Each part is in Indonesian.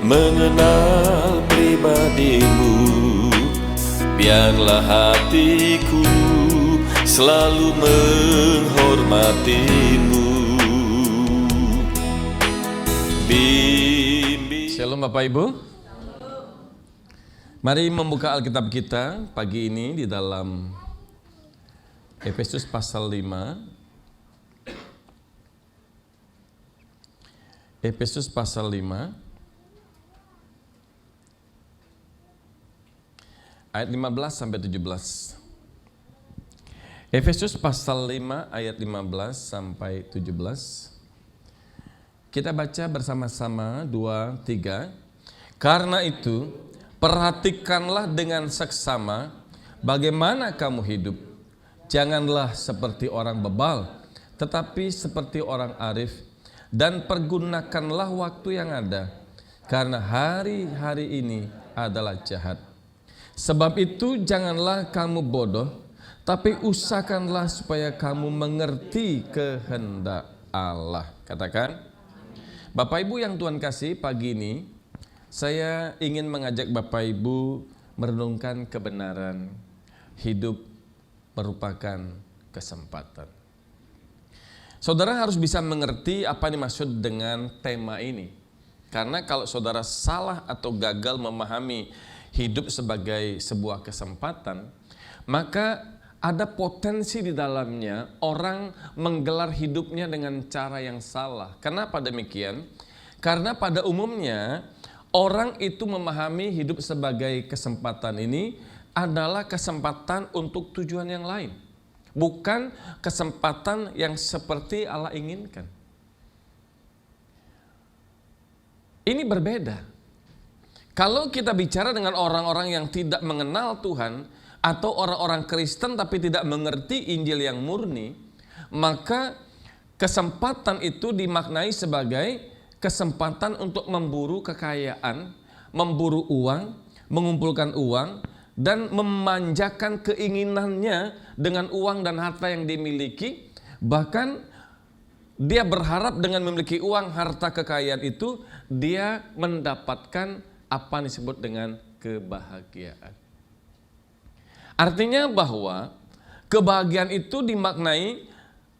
mengenal pribadimu. Biarlah hatiku selalu menghormatimu. Shalom Bapak Ibu. Mari membuka Alkitab kita pagi ini di dalam Efesus pasal 5. Efesus pasal 5 ayat 15 sampai 17. Efesus pasal 5 ayat 15 sampai 17. Kita baca bersama-sama 2, 3. Karena itu, perhatikanlah dengan seksama bagaimana kamu hidup. Janganlah seperti orang bebal, tetapi seperti orang arif. Dan pergunakanlah waktu yang ada, karena hari-hari ini adalah jahat. Sebab itu janganlah kamu bodoh, tapi usahakanlah supaya kamu mengerti kehendak Allah. Katakan. Bapak Ibu yang Tuhan kasih, pagi ini saya ingin mengajak Bapak Ibu merenungkan kebenaran hidup merupakan kesempatan. Saudara harus bisa mengerti apa yang dimaksud dengan tema ini. Karena kalau saudara salah atau gagal memahami hidup sebagai sebuah kesempatan, maka ada potensi di dalamnya orang menggelar hidupnya dengan cara yang salah. Kenapa demikian? Karena pada umumnya orang itu memahami hidup sebagai kesempatan ini adalah kesempatan untuk tujuan yang lain. Bukan kesempatan yang seperti Allah inginkan. Ini berbeda. Kalau kita bicara dengan orang-orang yang tidak mengenal Tuhan, atau orang-orang Kristen tapi tidak mengerti Injil yang murni, maka kesempatan itu dimaknai sebagai kesempatan untuk memburu kekayaan, memburu uang, mengumpulkan uang, dan memanjakan keinginannya dengan uang dan harta yang dimiliki. Bahkan dia berharap dengan memiliki uang, harta, kekayaan itu, dia mendapatkan apa yang disebut dengan kebahagiaan. Artinya bahwa kebahagiaan itu dimaknai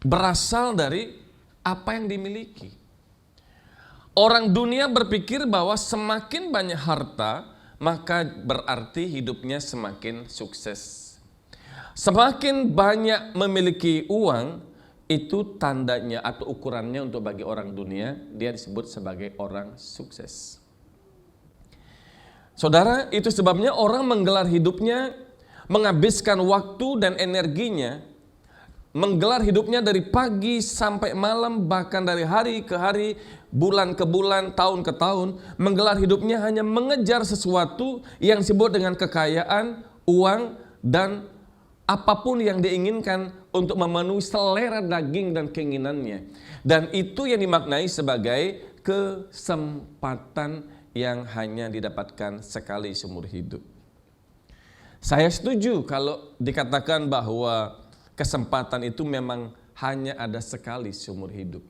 berasal dari apa yang dimiliki. Orang dunia berpikir bahwa semakin banyak harta, maka berarti hidupnya semakin sukses. Semakin banyak memiliki uang, itu tandanya atau ukurannya untuk bagi orang dunia, dia disebut sebagai orang sukses. Saudara, itu sebabnya orang menggelar hidupnya, menghabiskan waktu dan energinya, menggelar hidupnya dari pagi sampai malam, bahkan dari hari ke hari, bulan ke bulan, tahun ke tahun, menggelar hidupnya hanya mengejar sesuatu yang disebut dengan kekayaan, uang, dan apapun yang diinginkan untuk memenuhi selera daging dan keinginannya. Dan itu yang dimaknai sebagai kesempatan yang hanya didapatkan sekali seumur hidup. Saya setuju kalau dikatakan bahwa kesempatan itu memang hanya ada sekali seumur hidup.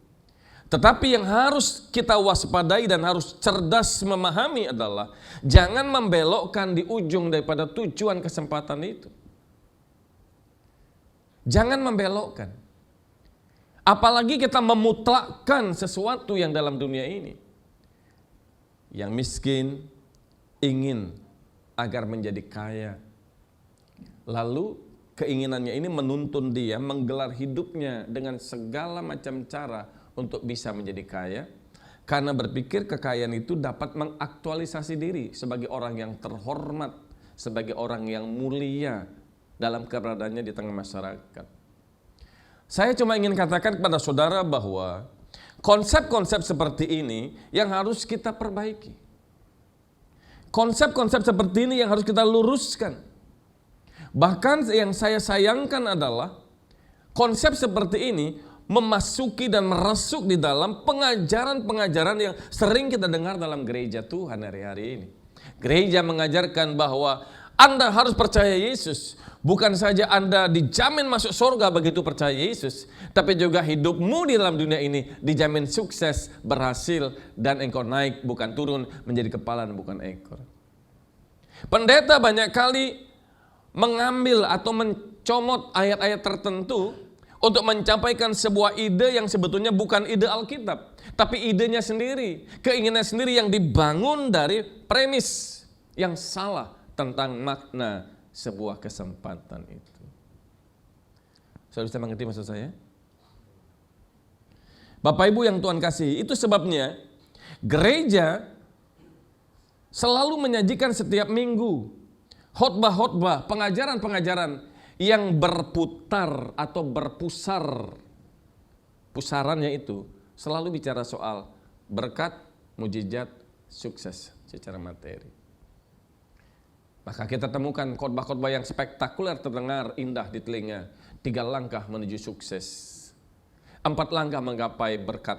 Tetapi yang harus kita waspadai dan harus cerdas memahami adalah jangan membelokkan di ujung daripada tujuan kesempatan itu. Jangan membelokkan. Apalagi kita memutlakkan sesuatu yang dalam dunia ini. Yang miskin ingin agar menjadi kaya. Lalu keinginannya ini menuntun dia menggelar hidupnya dengan segala macam cara untuk bisa menjadi kaya. Karena berpikir kekayaan itu dapat mengaktualisasi diri sebagai orang yang terhormat, sebagai orang yang mulia dalam keberadaannya di tengah masyarakat. Saya cuma ingin katakan kepada saudara bahwa konsep-konsep seperti ini yang harus kita perbaiki. Konsep-konsep seperti ini yang harus kita luruskan. Bahkan yang saya sayangkan adalah konsep seperti ini memasuki dan meresuk di dalam pengajaran-pengajaran yang sering kita dengar dalam gereja Tuhan hari-hari ini. Gereja mengajarkan bahwa Anda harus percaya Yesus, bukan saja Anda dijamin masuk surga begitu percaya Yesus, tapi juga hidupmu di dalam dunia ini dijamin sukses, berhasil, dan engkau naik bukan turun menjadi kepala dan bukan ekor. Pendeta banyak kali mengambil atau mencomot ayat-ayat tertentu untuk mencapai sebuah ide yang sebetulnya bukan ide Alkitab, tapi idenya sendiri, keinginan sendiri yang dibangun dari premis yang salah tentang makna sebuah kesempatan itu. Saudara bisa mengerti maksud saya? Bapak Ibu yang Tuhan kasih, itu sebabnya gereja selalu menyajikan setiap minggu khotbah-khotbah, pengajaran-pengajaran yang berputar atau berpusar. Pusarannya itu selalu bicara soal berkat, mujizat, sukses secara materi. Maka kita temukan khotbah-khotbah yang spektakuler terdengar indah di telinga. 3 langkah menuju sukses. 4 langkah menggapai berkat.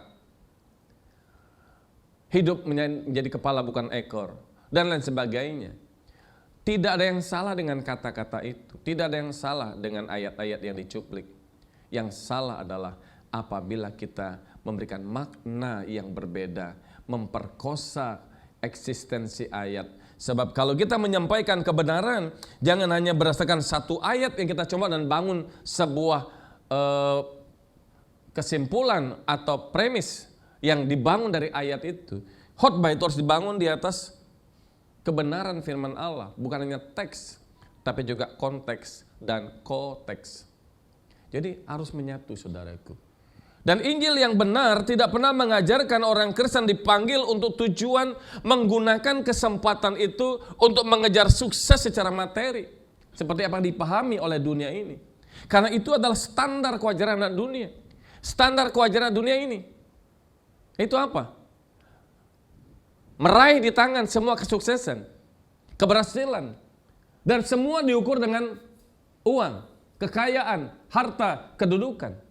Hidup menjadi kepala bukan ekor. Dan lain sebagainya. Tidak ada yang salah dengan kata-kata itu. Tidak ada yang salah dengan ayat-ayat yang dicuplik. Yang salah adalah apabila kita memberikan makna yang berbeda. Memperkosa eksistensi ayat. Sebab kalau kita menyampaikan kebenaran, jangan hanya berdasarkan satu ayat yang kita coba dan bangun sebuah kesimpulan atau premis yang dibangun dari ayat itu. Khotbah itu harus dibangun di atas kebenaran firman Allah, bukan hanya teks, tapi juga konteks dan koteks. Jadi harus menyatu, saudaraku. Dan Injil yang benar tidak pernah mengajarkan orang Kristen dipanggil untuk tujuan menggunakan kesempatan itu untuk mengejar sukses secara materi. Seperti apa yang dipahami oleh dunia ini. Karena itu adalah standar kewajaran dunia. Standar kewajaran dunia ini. Itu apa? Meraih di tangan semua kesuksesan, keberhasilan. Dan semua diukur dengan uang, kekayaan, harta, kedudukan.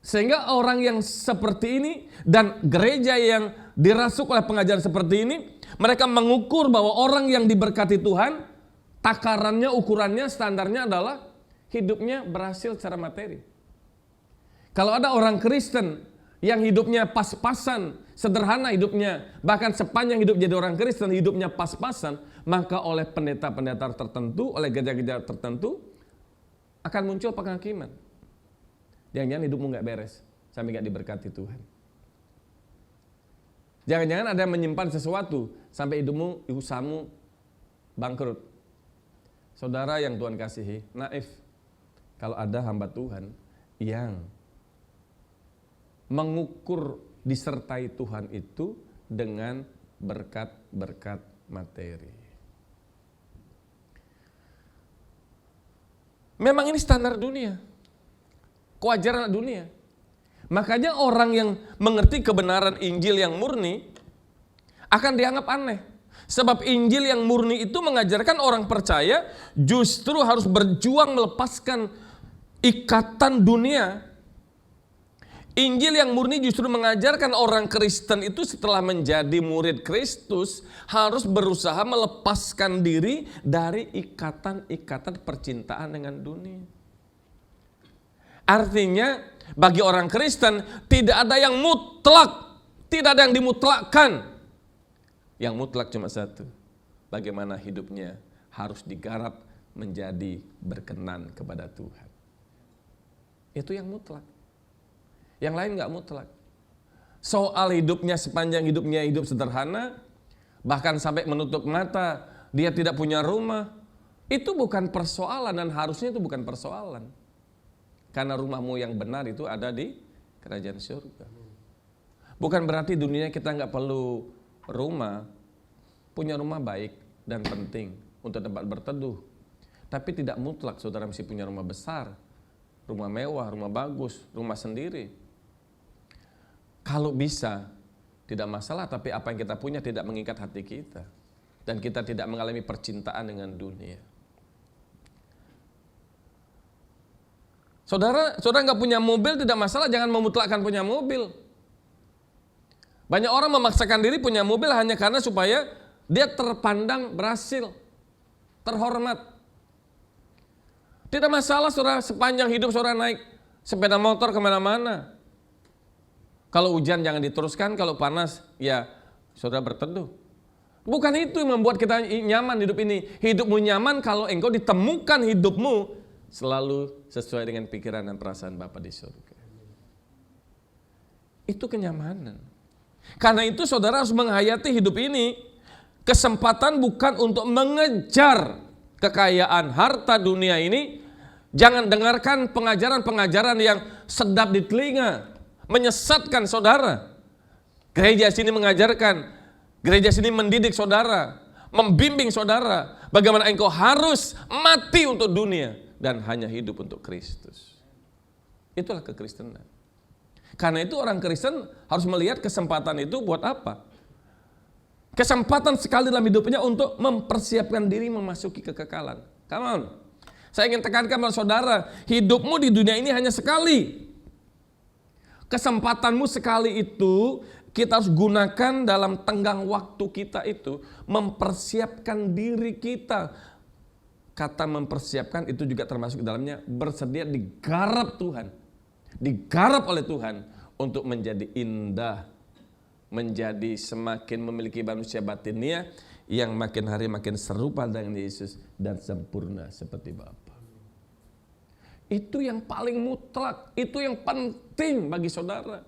Sehingga orang yang seperti ini dan gereja yang dirasuk oleh pengajaran seperti ini, mereka mengukur bahwa orang yang diberkati Tuhan, takarannya, ukurannya, standarnya adalah hidupnya berhasil secara materi. Kalau ada orang Kristen yang hidupnya pas-pasan, sederhana hidupnya, bahkan sepanjang hidup jadi orang Kristen hidupnya pas-pasan, maka oleh pendeta-pendeta tertentu, oleh gereja-gereja tertentu akan muncul penghakiman. Jangan-jangan hidupmu gak beres sampai gak diberkati Tuhan. Jangan-jangan ada yang menyimpan sesuatu sampai hidupmu, usahamu bangkrut. Saudara yang Tuhan kasihi, naif kalau ada hamba Tuhan yang mengukur disertai Tuhan itu dengan berkat-berkat materi. Memang ini standar dunia. Kewajaran dunia. Makanya orang yang mengerti kebenaran Injil yang murni akan dianggap aneh. Sebab Injil yang murni itu mengajarkan orang percaya justru harus berjuang melepaskan ikatan dunia. Injil yang murni justru mengajarkan orang Kristen itu setelah menjadi murid Kristus harus berusaha melepaskan diri dari ikatan-ikatan percintaan dengan dunia. Artinya bagi orang Kristen tidak ada yang mutlak, tidak ada yang dimutlakkan. Yang mutlak cuma satu, bagaimana hidupnya harus digarap menjadi berkenan kepada Tuhan. Itu yang mutlak. Yang lain gak mutlak. Soal hidupnya sepanjang hidupnya hidup sederhana, bahkan sampai menutup mata, dia tidak punya rumah, itu bukan persoalan dan harusnya itu bukan persoalan. Karena rumahmu yang benar itu ada di kerajaan surga. Bukan berarti dunia kita nggak perlu rumah. Punya rumah baik dan penting untuk tempat berteduh. Tapi tidak mutlak saudara mesti punya rumah besar, rumah mewah, rumah bagus, rumah sendiri. Kalau bisa, tidak masalah, tapi apa yang kita punya tidak mengikat hati kita. Dan kita tidak mengalami percintaan dengan dunia. Saudara nggak punya mobil tidak masalah, jangan memutlakkan punya mobil. Banyak orang memaksakan diri punya mobil hanya karena supaya dia terpandang berhasil, terhormat. Tidak masalah saudara sepanjang hidup saudara naik sepeda motor kemana-mana. Kalau hujan jangan diteruskan, kalau panas ya saudara berteduh. Bukan itu yang membuat kita nyaman hidup ini. Hidupmu nyaman kalau engkau ditemukan hidupmu selalu sesuai dengan pikiran dan perasaan Bapa di surga. Itu kenyamanan. Karena itu saudara harus menghayati hidup ini. Kesempatan bukan untuk mengejar kekayaan harta dunia ini. Jangan dengarkan pengajaran-pengajaran yang sedap di telinga, menyesatkan saudara. Gereja sini mengajarkan, gereja sini mendidik saudara, membimbing saudara bagaimana engkau harus mati untuk dunia dan hanya hidup untuk Kristus. Itulah kekristenan. Karena itu orang Kristen harus melihat kesempatan itu buat apa? Kesempatan sekali dalam hidupnya untuk mempersiapkan diri memasuki kekekalan. Come on. Saya ingin tekankan pada saudara, hidupmu di dunia ini hanya sekali. Kesempatanmu sekali itu kita harus gunakan dalam tenggang waktu kita itu mempersiapkan diri kita. Kata mempersiapkan itu juga termasuk dalamnya bersedia digarap Tuhan. Digarap oleh Tuhan untuk menjadi indah, menjadi semakin memiliki manusia batinnya yang makin hari makin serupa dengan Yesus dan sempurna seperti Bapa. Itu yang paling mutlak, itu yang penting bagi saudara.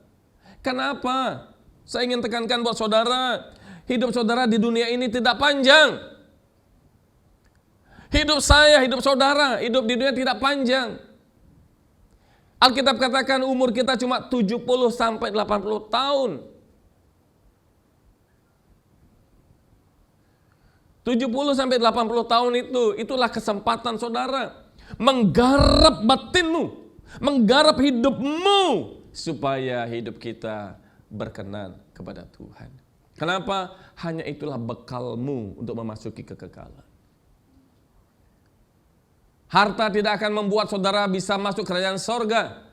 Kenapa? Saya ingin tekankan buat saudara, hidup saudara di dunia ini tidak panjang. Hidup saya, hidup saudara, hidup di dunia tidak panjang. Alkitab katakan umur kita cuma 70 sampai 80 tahun. 70 sampai 80 tahun itulah kesempatan saudara menggarap batinmu, menggarap hidupmu supaya hidup kita berkenan kepada Tuhan. Kenapa? Hanya itulah bekalmu untuk memasuki kekekalan. Harta tidak akan membuat saudara bisa masuk kerajaan sorga.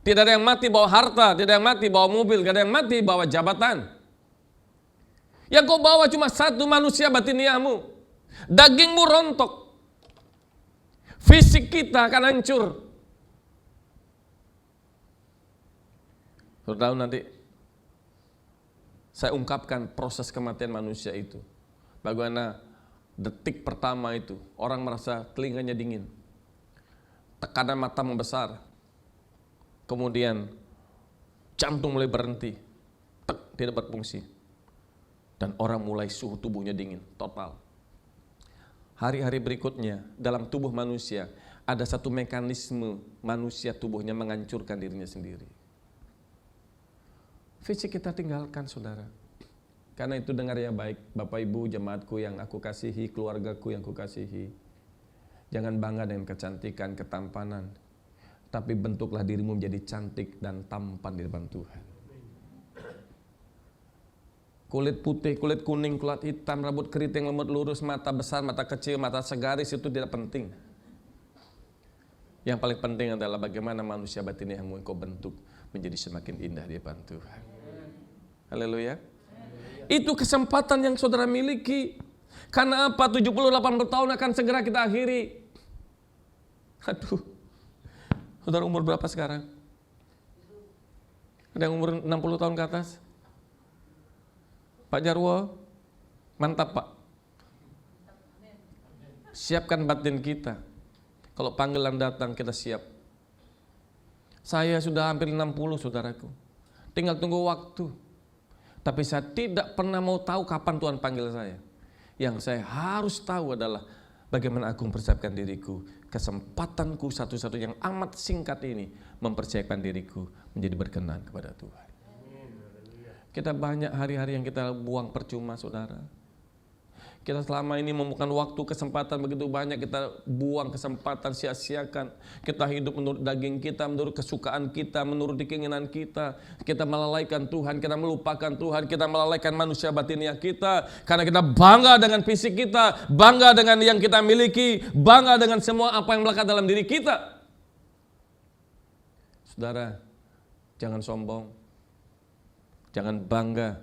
Tidak ada yang mati bawa harta, tidak ada yang mati bawa mobil, tidak ada yang mati bawa jabatan. Yang kau bawa cuma satu manusia batiniahmu. Dagingmu rontok. Fisik kita akan hancur. Saudara tahu nanti saya ungkapkan proses kematian manusia itu. Bagaimana detik pertama itu orang merasa telinganya dingin. Tekanan mata membesar. Kemudian jantung mulai berhenti. Tidak berfungsi. Dan orang mulai suhu tubuhnya dingin, total. Hari-hari berikutnya dalam tubuh manusia ada satu mekanisme manusia tubuhnya menghancurkan dirinya sendiri. Fisik kita tinggalkan saudara. Karena itu dengar yang baik Bapak Ibu jemaatku yang aku kasihi, keluargaku yang aku kasihi. Jangan bangga dengan kecantikan, ketampanan. Tapi bentuklah dirimu menjadi cantik dan tampan di depan Tuhan. Kulit putih, kulit kuning, kulit hitam, rambut keriting, lemut lurus, mata besar, mata kecil, mata segaris itu tidak penting. Yang paling penting adalah bagaimana manusia batin yang engkau bentuk menjadi semakin indah di depan Tuhan. Haleluya. Itu kesempatan yang saudara miliki. Karena apa? 70-80 tahun akan segera kita akhiri. Aduh. Saudara umur berapa sekarang? Ada yang umur 60 tahun ke atas? Pak Jarwo, mantap Pak. Siapkan batin kita. Kalau panggilan datang kita siap. Saya sudah hampir 60 saudaraku. Tinggal tunggu waktu. Tapi saya tidak pernah mau tahu kapan Tuhan panggil saya. Yang saya harus tahu adalah bagaimana aku mempersiapkan diriku. Kesempatanku satu-satu yang amat singkat ini mempersiapkan diriku menjadi berkenan kepada Tuhan. Kita banyak hari-hari yang kita buang percuma saudara. Kita selama ini membukan waktu, kesempatan begitu banyak kita buang kesempatan, sia-siakan. Kita hidup menurut daging kita, menurut kesukaan kita, menurut keinginan kita. Kita melalaikan Tuhan, kita melupakan Tuhan, kita melalaikan manusia batiniah kita. Karena kita bangga dengan fisik kita, bangga dengan yang kita miliki, bangga dengan semua apa yang melekat dalam diri kita. Saudara, jangan sombong. Jangan bangga,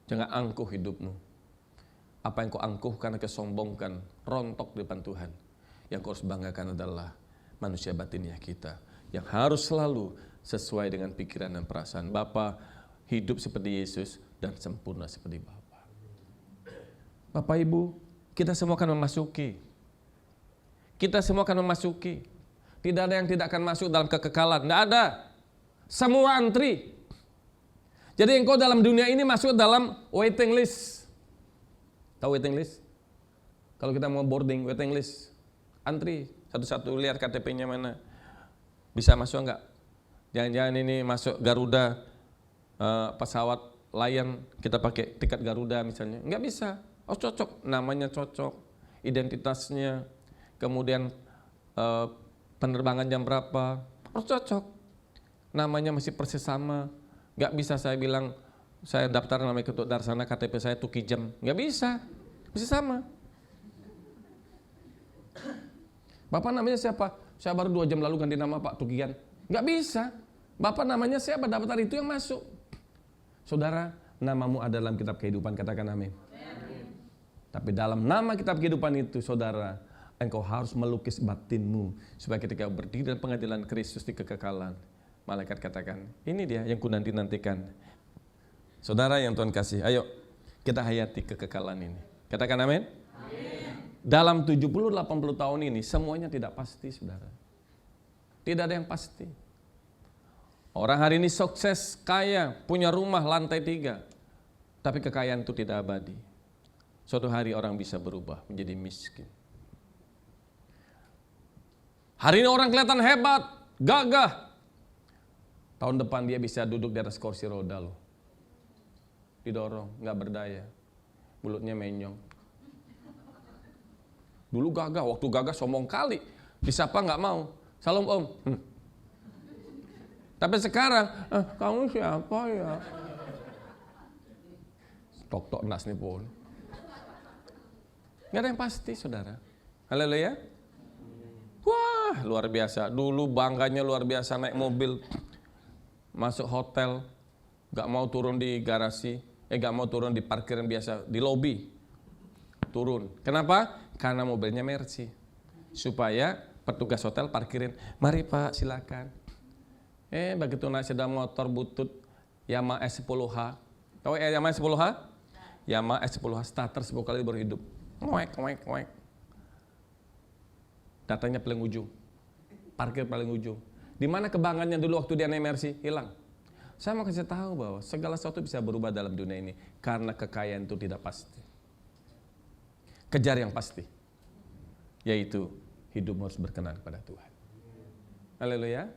jangan angkuh hidupmu. Apa yang kau angkuhkan, kesombongkan, rontok di depan Tuhan. Yang kau harus banggakan adalah manusia batiniah kita, yang harus selalu sesuai dengan pikiran dan perasaan Bapa, hidup seperti Yesus dan sempurna seperti Bapa. Bapak Ibu, kita semua akan memasuki. Kita semua akan memasuki. Tidak ada yang tidak akan masuk dalam kekekalan. Tidak ada. Semua antri. Jadi engkau dalam dunia ini masuk dalam waiting list. Tahu waiting list? Kalau kita mau boarding, waiting list. Antri, satu-satu lihat KTP-nya mana. Bisa masuk enggak? Jangan-jangan ini masuk Garuda, pesawat Lion, kita pakai tiket Garuda misalnya. Enggak bisa. Oh cocok, namanya cocok, identitasnya, kemudian penerbangan jam berapa, harus cocok. Namanya masih persis sama. Enggak bisa saya bilang, saya daftar nama Ketut Darsana, KTP saya Tuki Jam. Enggak bisa, mesti sama. Bapak namanya siapa? Saya baru 2 jam lalu ganti nama Pak Tukian. Enggak bisa. Bapak namanya siapa? Daftar itu yang masuk. Saudara, namamu ada dalam kitab kehidupan, katakan amin. Tapi dalam nama kitab kehidupan itu, saudara, engkau harus melukis batinmu supaya ketika berdiri dalam pengadilan Kristus di kekekalan, malaikat katakan, ini dia yang ku nanti-nantikan. Saudara yang Tuhan kasih, ayo kita hayati kekekalan ini. Katakan amin. Dalam 70-80 tahun ini semuanya tidak pasti, saudara. Tidak ada yang pasti. Orang hari ini sukses, kaya, punya rumah lantai 3. Tapi kekayaan itu tidak abadi. Suatu hari orang bisa berubah menjadi miskin. Hari ini orang kelihatan hebat, gagah. Tahun depan dia bisa duduk di atas kursi roda loh. Didorong, gak berdaya. Mulutnya menyong. Dulu gagah, waktu gagah sombong kali. Disapa gak mau. Salam om. Tapi sekarang, kamu siapa ya? Tok-tok nas nih pun. Gak ada yang pasti, saudara. Haleluya. Wah, luar biasa. Dulu bangganya luar biasa naik mobil. Masuk hotel. Gak mau turun di garasi. Gak mau turun di parkiran biasa. Di lobi. Turun. Kenapa? Karena mobilnya Mercy. Supaya petugas hotel parkirin. Mari Pak, silakan. Begitu naik sepeda motor butut Yamaha S10H. Tahu Yamaha S10H? Yamaha S10H starter 10 kali baru hidup. Ngoek. Datanya paling ujung. Parkir paling ujung. Di mana kebanggaannya dulu waktu dia naik Mercy? Hilang. Saya mau kasih tahu bahwa segala sesuatu bisa berubah dalam dunia ini karena kekayaan itu tidak pasti. Kejar yang pasti, yaitu hidup harus berkenan kepada Tuhan. Haleluya.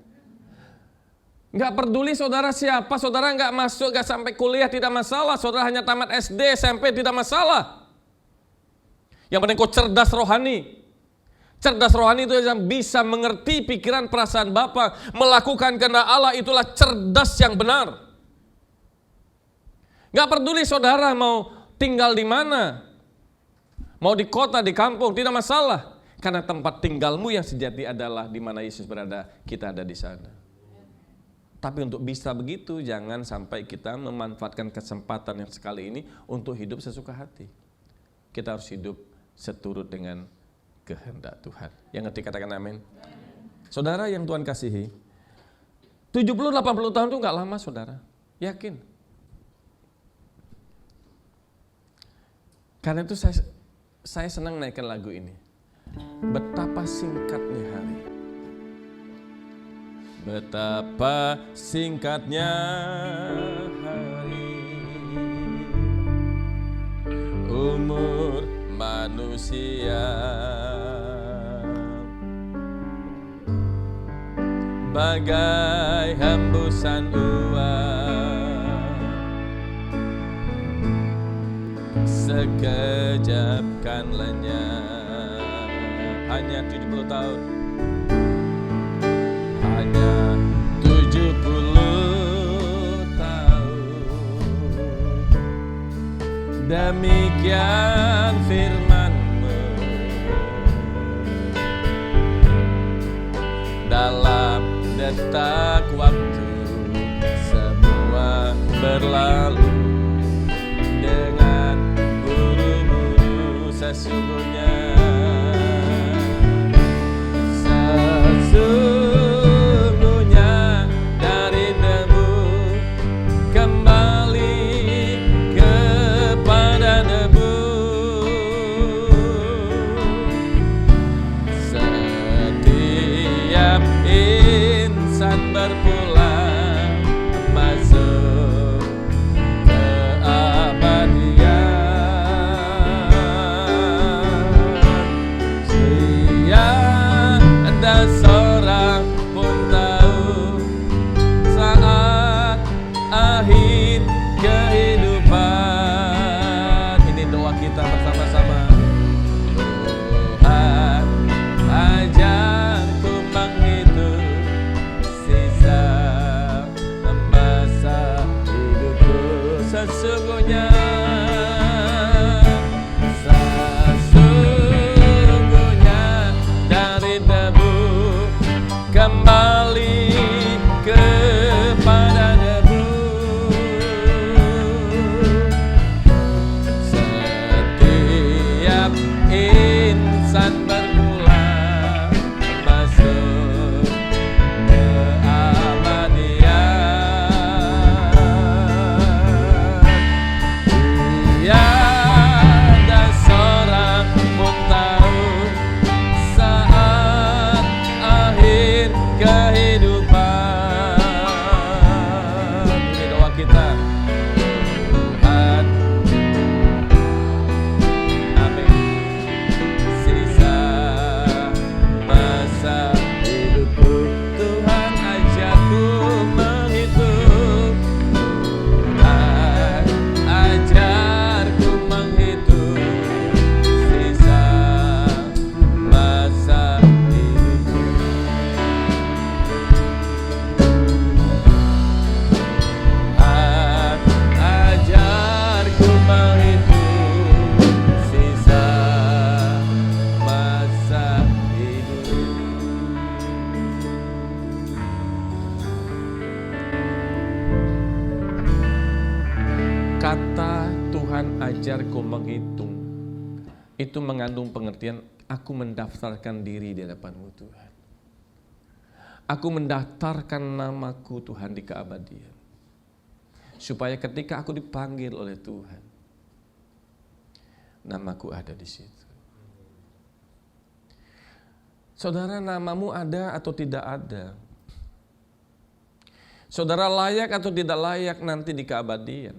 Nggak peduli saudara siapa, saudara nggak masuk, nggak sampai kuliah tidak masalah, saudara hanya tamat SD, SMP tidak masalah. Yang penting kau cerdas rohani. Cerdas rohani itu yang bisa mengerti pikiran perasaan Bapa, melakukan kehendak Allah, itulah cerdas yang benar. Nggak peduli saudara mau tinggal di mana. Mau di kota, di kampung, tidak masalah. Karena tempat tinggalmu yang sejati adalah di mana Yesus berada, kita ada di sana. Tapi untuk bisa begitu, jangan sampai kita memanfaatkan kesempatan yang sekali ini untuk hidup sesuka hati. Kita harus hidup seturut dengan kehendak Tuhan. Yang ngerti katakan amin. Saudara yang Tuhan kasihi, 70-80 tahun itu enggak lama saudara. Yakin. Karena itu saya senang naikkan lagu ini. Betapa singkatnya hari. Betapa singkatnya hari. Umur manusia bagai hembusan uap, sekejap kan lenyap. Hanya 70 tahun, hanya 70 tahun. Demikian firman-Mu dalam detak waktu, semua berlalu dengan buru-buru. Sesungguhnya berpulang masuk keabadian. Tiada seorang pun tahu saat akhir kehidupan. Ini doa kita bersama-sama. Tuhan, ajarku menghitung sisa masa hidupku. Sesungguhnya dari debu kembali kepada debu. Setiap insan berpulang masuk keabadian. Tiada seorang pun tahu saat akhir kehidupan. Ini doa kita. Tuhan, amin. Sisa masa hidupku, Tuhan ajarku menghitung. Tuhan ajarku menghitung sisa masa hidupku. Tuhan ajarku menghitung sisa masa hidupku. Kata Tuhan ajarku menghitung itu mengandung pengertian aku mendaftarkan diri di hadapan-Mu Tuhan. Aku mendaftarkan namaku Tuhan di keabadian. Supaya ketika aku dipanggil oleh Tuhan, namaku ada di situ. Saudara, namamu ada atau tidak ada? Saudara layak atau tidak layak nanti di keabadian?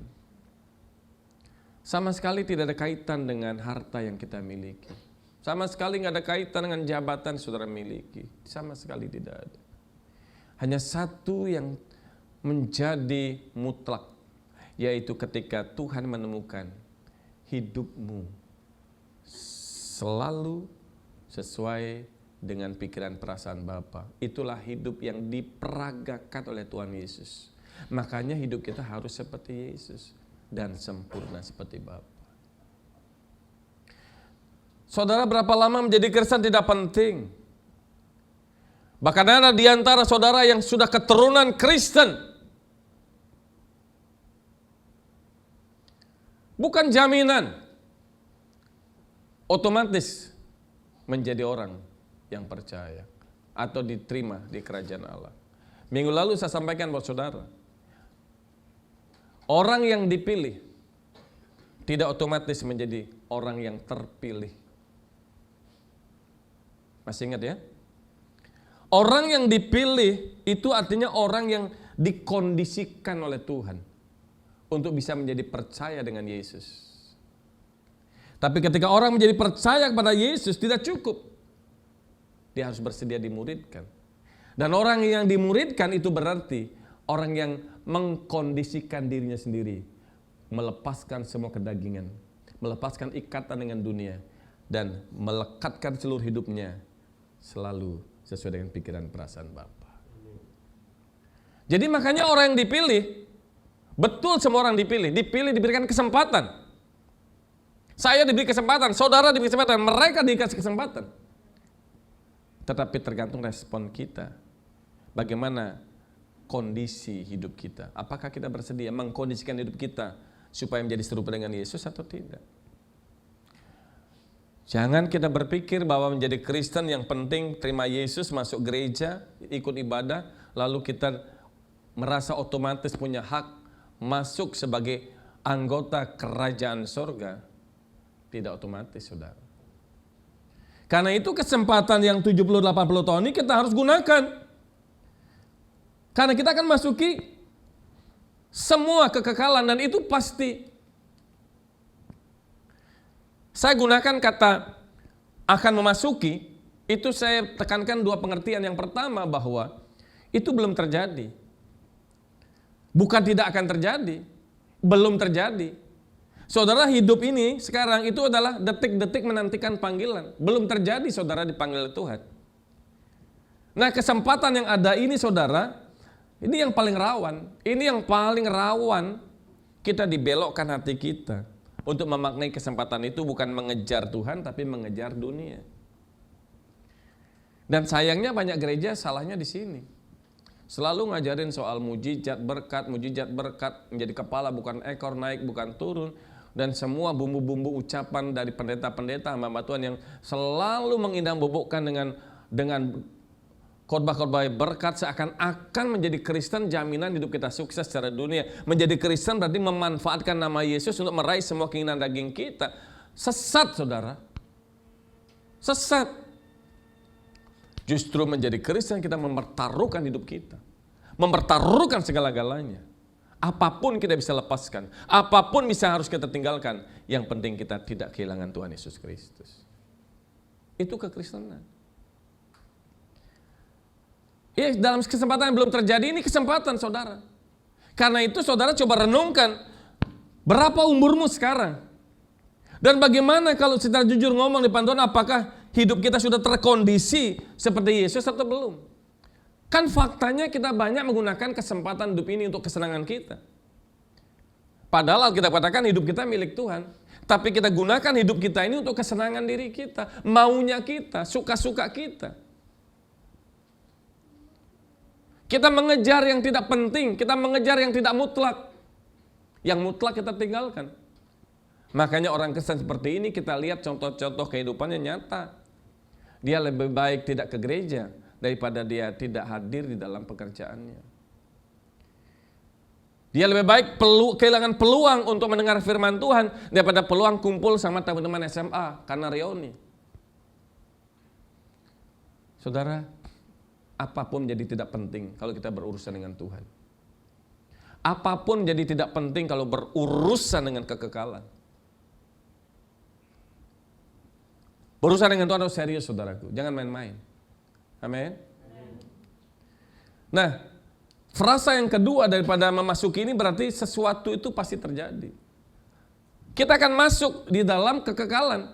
Sama sekali tidak ada kaitan dengan harta yang kita miliki. Sama sekali nggak ada kaitan dengan jabatan saudara miliki. Sama sekali tidak ada. Hanya satu yang menjadi mutlak, yaitu ketika Tuhan menemukan hidupmu selalu sesuai dengan pikiran perasaan Bapa. Itulah hidup yang diperagakan oleh Tuhan Yesus. Makanya hidup kita harus seperti Yesus dan sempurna seperti Bapa. Saudara, berapa lama menjadi Kristen tidak penting. Bahkan ada di antara saudara yang sudah keturunan Kristen. Bukan jaminan otomatis menjadi orang yang percaya atau diterima di kerajaan Allah. Minggu lalu saya sampaikan buat saudara, orang yang dipilih tidak otomatis menjadi orang yang terpilih. Masih ingat ya? Orang yang dipilih itu artinya orang yang dikondisikan oleh Tuhan untuk bisa menjadi percaya dengan Yesus. Tapi ketika orang menjadi percaya kepada Yesus tidak cukup. Dia harus bersedia dimuridkan. Dan orang yang dimuridkan itu berarti orang yang mengkondisikan dirinya sendiri, melepaskan semua kedagingan, melepaskan ikatan dengan dunia, dan melekatkan seluruh hidupnya selalu sesuai dengan pikiran perasaan Bapa. Jadi makanya orang yang dipilih, betul semua orang dipilih, diberikan kesempatan. Saya diberi kesempatan, saudara diberi kesempatan, mereka dikasih kesempatan. Tetapi tergantung respon kita. Bagaimana kondisi hidup kita? Apakah kita bersedia mengkondisikan hidup kita supaya menjadi serupa dengan Yesus atau tidak? Jangan kita berpikir bahwa menjadi Kristen yang penting terima Yesus, masuk gereja, ikut ibadah, lalu kita merasa otomatis punya hak masuk sebagai anggota kerajaan sorga. Tidak otomatis, saudara. Karena itu kesempatan yang 70-80 tahun ini kita harus gunakan. Karena kita akan masuki semua kekekalan dan itu pasti. Saya gunakan kata akan memasuki, itu saya tekankan dua pengertian. Yang pertama bahwa itu belum terjadi. Bukan tidak akan terjadi, belum terjadi. Saudara hidup ini sekarang itu adalah detik-detik menantikan panggilan. Belum terjadi saudara dipanggil Tuhan. Nah, kesempatan yang ada ini saudara, ini yang paling rawan. Ini yang paling rawan kita dibelokkan hati kita untuk memaknai kesempatan itu bukan mengejar Tuhan tapi mengejar dunia. Dan sayangnya banyak gereja salahnya di sini. Selalu ngajarin soal mujizat berkat, menjadi kepala bukan ekor, naik bukan turun. Dan semua bumbu-bumbu ucapan dari pendeta-pendeta hamba Tuhan yang selalu mengindang-bubukkan dengan khotbah-khotbah berkat seakan-akan menjadi Kristen jaminan hidup kita sukses secara dunia. Menjadi Kristen berarti memanfaatkan nama Yesus untuk meraih semua keinginan daging kita. Sesat saudara. Sesat. Justru menjadi Kristen kita mempertaruhkan hidup kita. Mempertaruhkan segala-galanya. Apapun kita bisa lepaskan, apapun bisa harus kita tinggalkan. Yang penting kita tidak kehilangan Tuhan Yesus Kristus. Itu kekristenan. Ya, dalam kesempatan yang belum terjadi ini kesempatan saudara. Karena itu saudara coba renungkan berapa umurmu sekarang. Dan bagaimana kalau secara jujur ngomong di depan Tuhan, apakah hidup kita sudah terkondisi seperti Yesus atau belum? Kan faktanya kita banyak menggunakan kesempatan hidup ini untuk kesenangan kita. Padahal kita katakan hidup kita milik Tuhan. Tapi kita gunakan hidup kita ini untuk kesenangan diri kita. Maunya kita, suka-suka kita. Kita mengejar yang tidak penting, kita mengejar yang tidak mutlak. Yang mutlak kita tinggalkan. Makanya orang Kristen seperti ini kita lihat contoh-contoh kehidupannya nyata. Dia lebih baik tidak ke gereja daripada dia tidak hadir di dalam pekerjaannya. Dia lebih baik kehilangan peluang untuk mendengar firman Tuhan daripada peluang kumpul sama teman-teman SMA karena reuni. Saudara, apapun jadi tidak penting kalau kita berurusan dengan Tuhan. Apapun jadi tidak penting kalau berurusan dengan kekekalan. Berurusan dengan Tuhan harus serius saudaraku, jangan main-main. Amin. Nah, frasa yang kedua daripada memasuki ini berarti sesuatu itu pasti terjadi. Kita akan masuk di dalam kekekalan.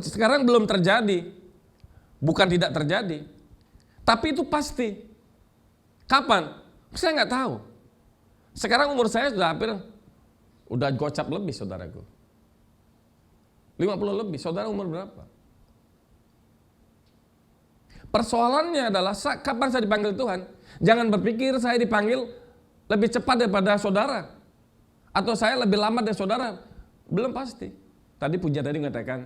Sekarang belum terjadi, bukan tidak terjadi, tapi itu pasti. Kapan? Saya nggak tahu. Sekarang umur saya udah gocap lebih saudaraku. 50 lebih, saudara umur berapa? Persoalannya adalah kapan saya dipanggil Tuhan. Jangan berpikir saya dipanggil lebih cepat daripada saudara. Atau saya lebih lama dari saudara. Belum pasti. Tadi puja tadi mengatakan,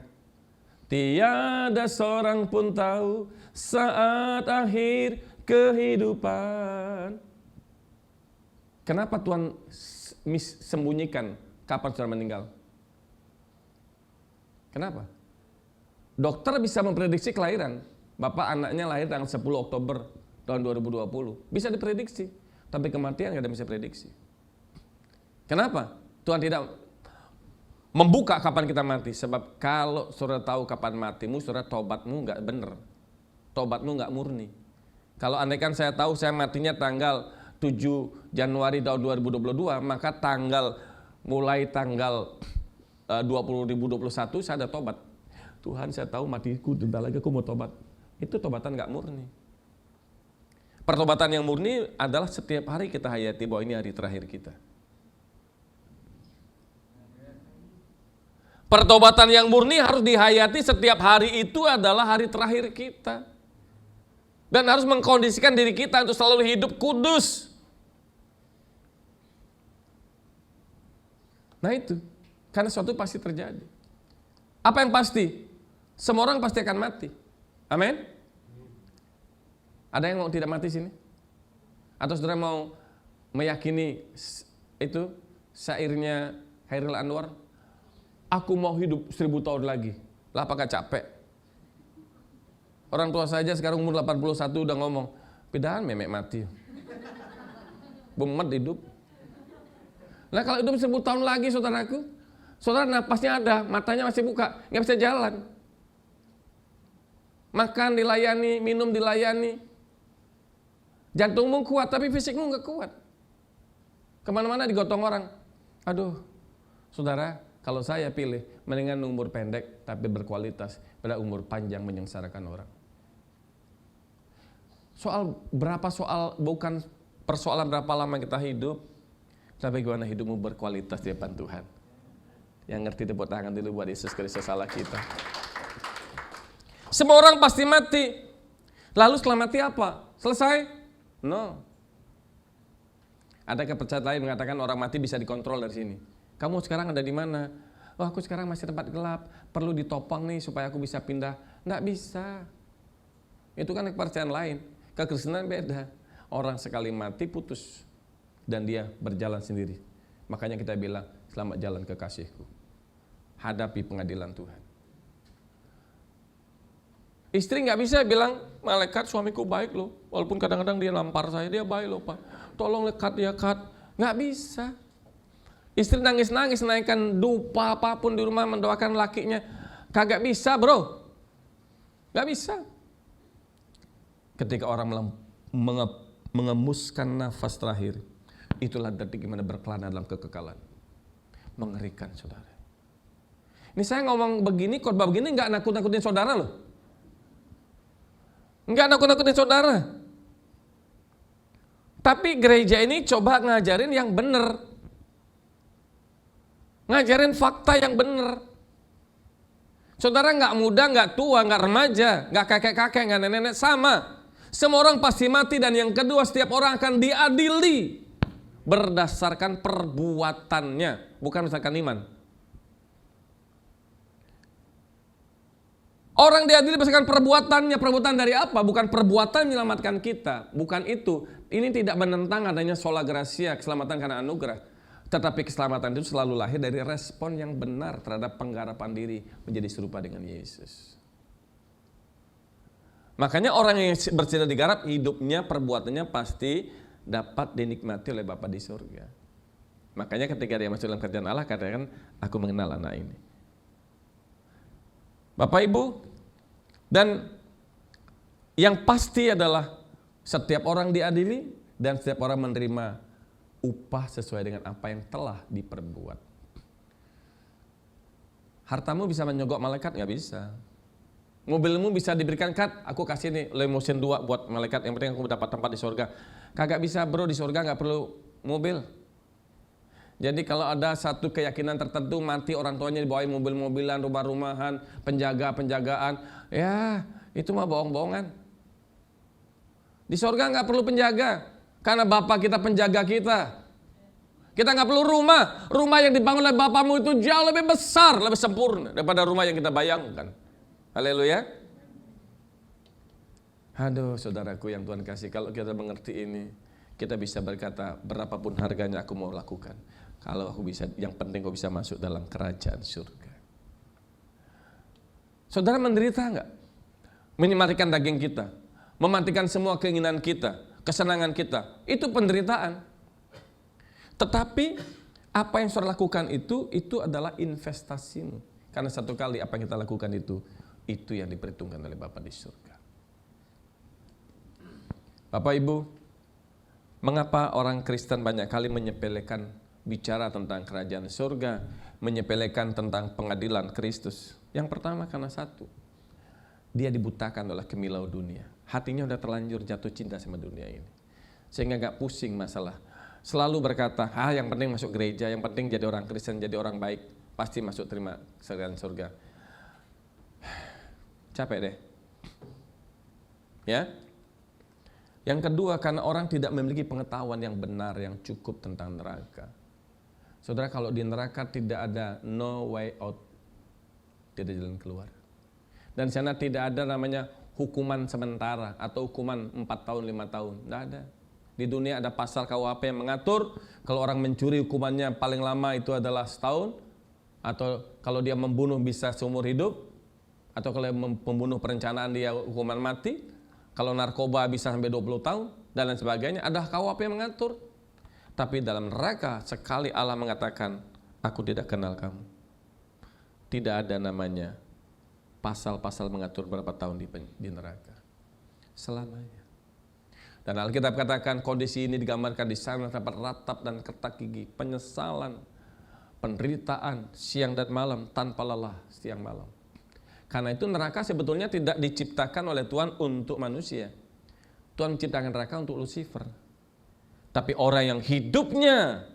tiada seorang pun tahu saat akhir kehidupan. Kenapa Tuhan sembunyikan kapan saudara meninggal? Kenapa? Dokter bisa memprediksi kelahiran. Bapak anaknya lahir tanggal 10 Oktober tahun 2020. Bisa diprediksi. Tapi kematian nggak ada bisa prediksi. Kenapa? Tuhan tidak membuka kapan kita mati. Sebab kalau saudara tahu kapan matimu, saudara tobatmu nggak benar. Tobatmu nggak murni. Kalau andaikan saya tahu saya matinya tanggal 7 Januari tahun 2022, maka mulai tanggal 2021 saya ada tobat. Tuhan saya tahu matiku, bentar lagi aku mau tobat. Itu tobatan gak murni. Pertobatan yang murni adalah setiap hari kita hayati bahwa ini hari terakhir kita. Pertobatan yang murni harus dihayati setiap hari itu adalah hari terakhir kita. Dan harus mengkondisikan diri kita untuk selalu hidup kudus. Nah itu, karena suatu pasti terjadi. Apa yang pasti? Semua orang pasti akan mati. Amin. Ada yang mau tidak mati sini? Atau saudara mau meyakini itu syairnya Hairil Anwar? Aku mau hidup 1000 tahun lagi. Lah apakah capek? Orang tua saja sekarang umur 81 udah ngomong, pindahan memek mati. Bumet hidup. Nah kalau hidup 1000 tahun lagi saudaraku, saudara napasnya ada, matanya masih buka, nggak bisa jalan. Makan dilayani, minum dilayani. Jantungmu kuat tapi fisikmu nggak kuat. Kemana-mana digotong orang. Aduh, saudara, kalau saya pilih mendingan umur pendek tapi berkualitas pada umur panjang menyengsarakan orang. Bukan persoalan berapa lama kita hidup, tapi bagaimana hidupmu berkualitas di depan Tuhan. Yang ngerti tepuk tangan dulu buat Yesus Kristus Allah kita. Semua orang pasti mati. Lalu setelah mati apa? Selesai? No. Ada kepercayaan lain mengatakan orang mati bisa dikontrol dari sini. Kamu sekarang ada di mana? Oh, aku sekarang masih tempat gelap. Perlu ditopang nih supaya aku bisa pindah. Nggak bisa. Itu kan kepercayaan lain. Kekristenan beda. Orang sekali mati putus. Dan dia berjalan sendiri. Makanya kita bilang, selamat jalan kekasihku. Hadapi pengadilan Tuhan. Istri nggak bisa bilang, malaikat suamiku baik loh. Walaupun kadang-kadang dia nampar saya, dia baik loh Pak. Tolong lekat dia cut. Nggak bisa. Istri nangis-nangis naikkan dupa apapun di rumah mendoakan lakinya. Kagak bisa bro. Nggak bisa. Ketika orang mengemuskan nafas terakhir, itulah detik gimana berkelana dalam kekekalan. Mengerikan saudara. Ini saya ngomong begini, khotbah begini nggak nakut-nakutin saudara loh. Nggak nakut-nakutin saudara. Tapi gereja ini coba ngajarin yang benar. Ngajarin fakta yang benar. Saudara nggak muda, nggak tua, nggak remaja, nggak kakek-kakek, nggak nenek-nenek, sama. Semua orang pasti mati dan yang kedua setiap orang akan diadili berdasarkan perbuatannya, bukan berdasarkan iman. Orang diadili berdasarkan perbuatannya. Perbuatan dari apa? Bukan perbuatan menyelamatkan kita. Bukan itu. Ini tidak menentang adanya sola gratia, keselamatan karena anugerah. Tetapi keselamatan itu selalu lahir dari respon yang benar terhadap penggarapan diri menjadi serupa dengan Yesus. Makanya orang yang bercita digarap, hidupnya, perbuatannya pasti dapat dinikmati oleh Bapa di surga. Makanya ketika dia masuk dalam kerjaan Allah, katakan, aku mengenal anak ini. Bapak Ibu, dan yang pasti adalah setiap orang diadili dan setiap orang menerima upah sesuai dengan apa yang telah diperbuat. Hartamu bisa menyogok malaikat? Nggak bisa. Mobilmu bisa diberikan cut, aku kasih nih limousine 2 buat malaikat, yang penting aku dapat tempat di surga. Kagak bisa bro, di surga nggak perlu mobil. Jadi kalau ada satu keyakinan tertentu mati orang tuanya dibawain mobil-mobilan, rumah-rumahan, penjagaan, ya itu mah bohong-bohongan. Di surga nggak perlu penjaga, karena Bapak kita penjaga kita. Kita nggak perlu rumah yang dibangun oleh Bapamu itu jauh lebih besar, lebih sempurna daripada rumah yang kita bayangkan. Haleluya. Aduh saudaraku yang Tuhan kasih, kalau kita mengerti ini, kita bisa berkata berapapun harganya aku mau lakukan. Kalau aku bisa, yang penting kau bisa masuk dalam kerajaan surga. Saudara menderita enggak? Menyematikan daging kita, mematikan semua keinginan kita, kesenangan kita, itu penderitaan. Tetapi apa yang saudara lakukan itu adalah investasimu. Karena satu kali apa yang kita lakukan itu yang diperhitungkan oleh Bapa di surga. Bapak Ibu, mengapa orang Kristen banyak kali menyepelekan bicara tentang kerajaan surga, menyepelekan tentang pengadilan Kristus? Yang pertama karena satu, dia dibutakan oleh kemilau dunia. Hatinya udah terlanjur jatuh cinta sama dunia ini, sehingga gak pusing masalah. Selalu berkata, yang penting masuk gereja, yang penting jadi orang Kristen, jadi orang baik, pasti masuk terima kerajaan surga. Capek deh. Ya. Yang kedua, karena orang tidak memiliki pengetahuan yang benar, yang cukup tentang neraka. Saudara, kalau di neraka tidak ada no way out, tidak ada jalan keluar. Dan di sana tidak ada namanya hukuman sementara atau hukuman 4 tahun, 5 tahun. Tidak ada. Di dunia ada pasal KUHP yang mengatur kalau orang mencuri hukumannya paling lama itu adalah setahun, atau kalau dia membunuh bisa seumur hidup, atau kalau membunuh perencanaan dia hukuman mati. Kalau narkoba bisa sampai 20 tahun dan lain sebagainya. Ada KUHP yang mengatur. Tapi dalam neraka sekali Allah mengatakan, aku tidak kenal kamu. Tidak ada namanya pasal-pasal mengatur berapa tahun di neraka. Selamanya. Dan Alkitab katakan kondisi ini digambarkan di sana dapat ratap dan ketak gigi, penyesalan, penderitaan siang dan malam tanpa lelah siang malam. Karena itu neraka sebetulnya tidak diciptakan oleh Tuhan untuk manusia. Tuhan menciptakan neraka untuk Lucifer. Tapi orang yang hidupnya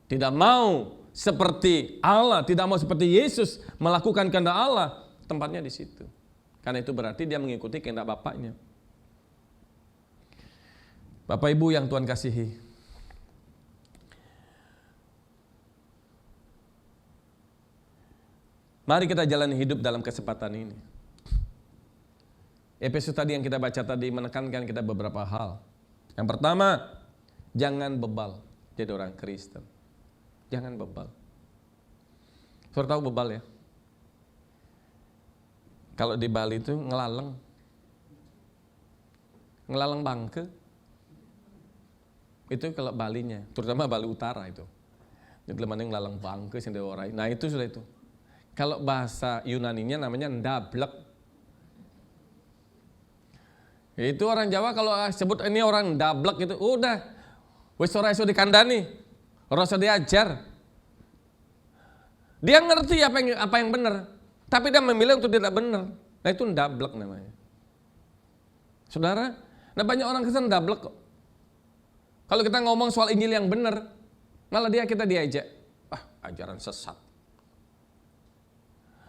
tidak mau seperti Allah, tidak mau seperti Yesus melakukan kehendak Allah, tempatnya di situ. Karena itu berarti dia mengikuti kehendak bapaknya. Bapak Ibu yang Tuhan kasihi, mari kita jalani hidup dalam kesempatan ini. Efesus tadi yang kita baca tadi menekankan kita beberapa hal. Yang pertama, jangan bebal jadi orang Kristen. Jangan bebal. Saudara tahu bebal ya? Kalau di Bali itu ngelaleng bangke. Itu kalau Balinya, terutama Bali Utara itu. Jadi lemane ngelaleng bangke sing orai. Nah, itu sudah itu. Kalau bahasa Yunaninya namanya ndablek. Itu orang Jawa kalau sebut ini orang ndablek itu udah wis ora iso dikandani, ora iso diajar. Dia ngerti apa yang benar, tapi dia memilih untuk tidak benar. Nah, itu ndablek namanya. Saudara, nah banyak orang Kristen ndablek kok. Kalau kita ngomong soal Injil yang benar, malah kita diajak, ajaran sesat.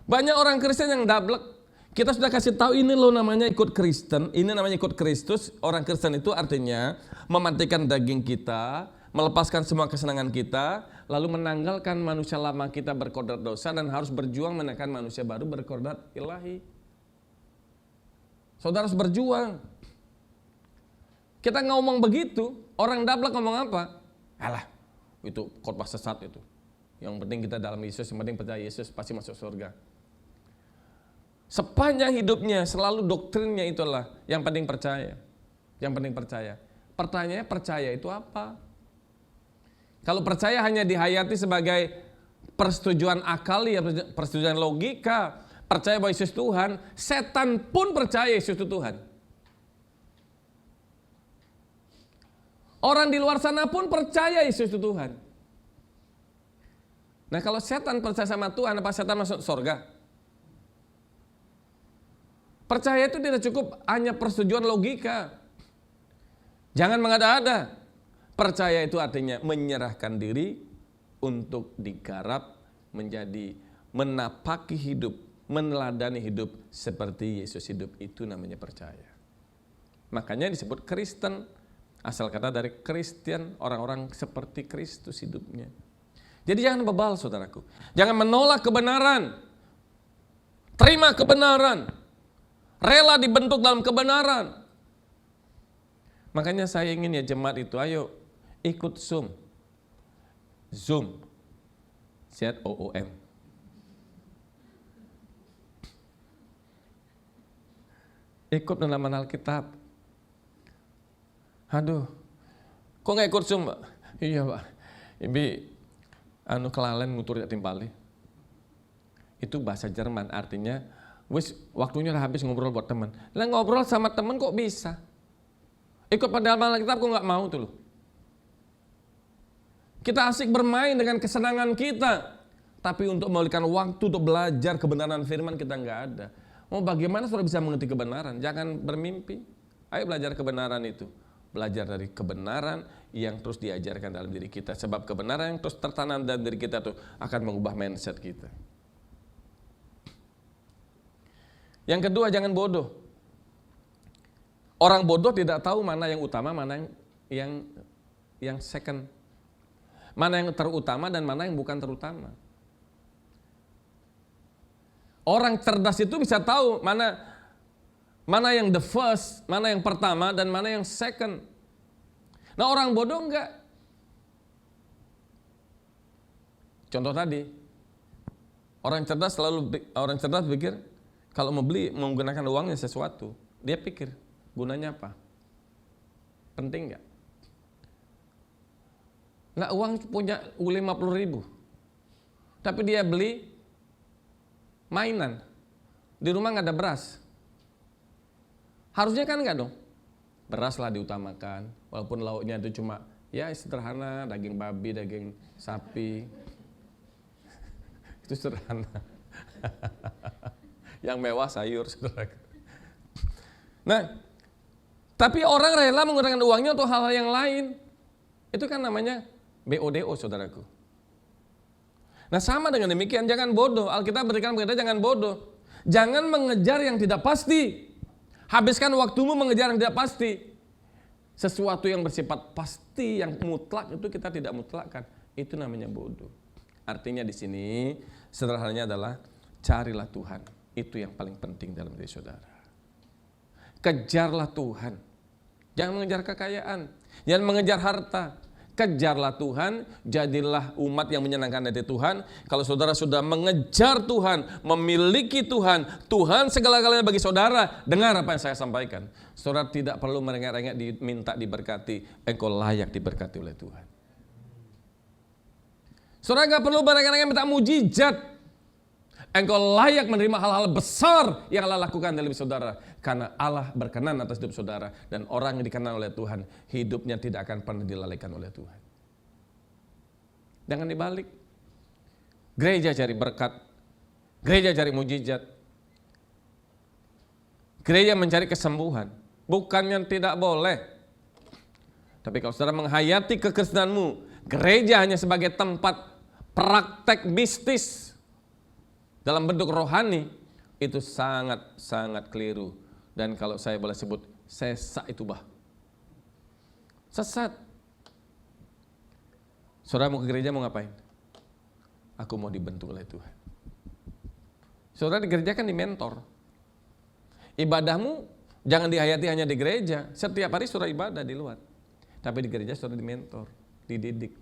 Banyak orang Kristen yang ndablek. Kita sudah kasih tahu ini loh namanya ikut Kristen, ini namanya ikut Kristus. Orang Kristen itu artinya mematikan daging kita, melepaskan semua kesenangan kita, lalu menanggalkan manusia lama kita berkodrat dosa dan harus berjuang menekan manusia baru berkodrat ilahi. Saudara harus berjuang. Kita ngomong begitu, orang ndablek ngomong apa? Alah, itu khotbah sesat itu. Yang penting kita dalam Yesus, yang penting percaya Yesus pasti masuk surga. Sepanjang hidupnya selalu doktrinnya itulah yang penting percaya. Yang penting percaya. Pertanyaannya percaya itu apa? Kalau percaya hanya dihayati sebagai persetujuan akali, persetujuan logika, percaya bahwa Yesus Tuhan, setan pun percaya Yesus itu Tuhan. Orang di luar sana pun percaya Yesus itu Tuhan. Nah, kalau setan percaya sama Tuhan, apa setan masuk surga? Percaya itu tidak cukup hanya persetujuan logika. Jangan mengada-ada. Percaya itu artinya menyerahkan diri untuk digarap menjadi menapaki hidup, meneladani hidup seperti Yesus hidup. Itu namanya percaya. Makanya disebut Kristen. Asal kata dari Kristen, orang-orang seperti Kristus hidupnya. Jadi jangan bebal saudaraku. Jangan menolak kebenaran. Terima kebenaran. Rela dibentuk dalam kebenaran. Makanya saya ingin ya jemaat itu, ayo ikut Zoom. Zoom. Z-O-O-M. Ikut dalam Alkitab. Aduh, kok nggak ikut Zoom, Pak? Iya, Pak. Ibi kelalen ngutur ya timpali. Itu bahasa Jerman, artinya wis waktunya udah habis ngobrol buat teman. Lah ngobrol sama teman kok bisa? Ikut pada Alkitab kok nggak mau tuh loh. Kita asik bermain dengan kesenangan kita, tapi untuk memberikan waktu untuk belajar kebenaran firman kita nggak ada. Mau bagaimana saudara bisa mengerti kebenaran? Jangan bermimpi. Ayo belajar kebenaran itu. Belajar dari kebenaran yang terus diajarkan dalam diri kita. Sebab kebenaran yang terus tertanam dalam diri kita tuh akan mengubah mindset kita. Yang kedua, jangan bodoh. Orang bodoh tidak tahu mana yang utama, mana yang second. Mana yang terutama dan mana yang bukan terutama. Orang cerdas itu bisa tahu mana yang the first, mana yang pertama dan mana yang second. Nah, orang bodoh enggak. Contoh tadi, orang cerdas pikir kalau mau beli, menggunakan uangnya sesuatu, dia pikir, gunanya apa? Penting nggak? Lah uang punya 50.000. Tapi dia beli mainan. Di rumah nggak ada beras. Harusnya kan nggak dong. Beras lah diutamakan. Walaupun lauknya itu cuma ya sederhana, daging babi, daging sapi. Itu sederhana. Yang mewah sayur, saudara. Nah, tapi orang rela menggunakan uangnya untuk hal-hal yang lain. Itu kan namanya BODO, saudaraku. Nah, sama dengan demikian, jangan bodoh. Alkitab berikan kita jangan bodoh. Jangan mengejar yang tidak pasti. Habiskan waktumu mengejar yang tidak pasti. Sesuatu yang bersifat pasti, yang mutlak itu kita tidak mutlakkan. Itu namanya bodoh. Artinya di sini sederhananya adalah carilah Tuhan. Itu yang paling penting dalam diri saudara. Kejarlah Tuhan. Jangan mengejar kekayaan. Jangan mengejar harta. Kejarlah Tuhan, jadilah umat yang menyenangkan hati Tuhan. Kalau saudara sudah mengejar Tuhan, memiliki Tuhan, Tuhan segala-galanya bagi saudara. Dengar apa yang saya sampaikan. Saudara tidak perlu merengek-rengek diminta diberkati. Engkau layak diberkati oleh Tuhan. Saudara gak perlu merengek-rengek minta mujizat. Engkau layak menerima hal-hal besar yang Allah lakukan dalam hidup saudara. Karena Allah berkenan atas hidup saudara. Dan orang yang dikenal oleh Tuhan, hidupnya tidak akan pernah dilalaikan oleh Tuhan. Jangan dibalik. Gereja cari berkat. Gereja cari mujizat. Gereja mencari kesembuhan. Bukannya tidak boleh. Tapi kalau saudara menghayati kekristenanmu, gereja hanya sebagai tempat praktek mistis dalam bentuk rohani, itu sangat-sangat keliru. Dan kalau saya boleh sebut, sesak itu bah. Sesat. Saudara mau ke gereja mau ngapain? Aku mau dibentuk oleh Tuhan. Saudara di gereja kan dimentor. Ibadahmu jangan dihayati hanya di gereja. Setiap hari saudara ibadah di luar. Tapi di gereja saudara dimentor, dididik.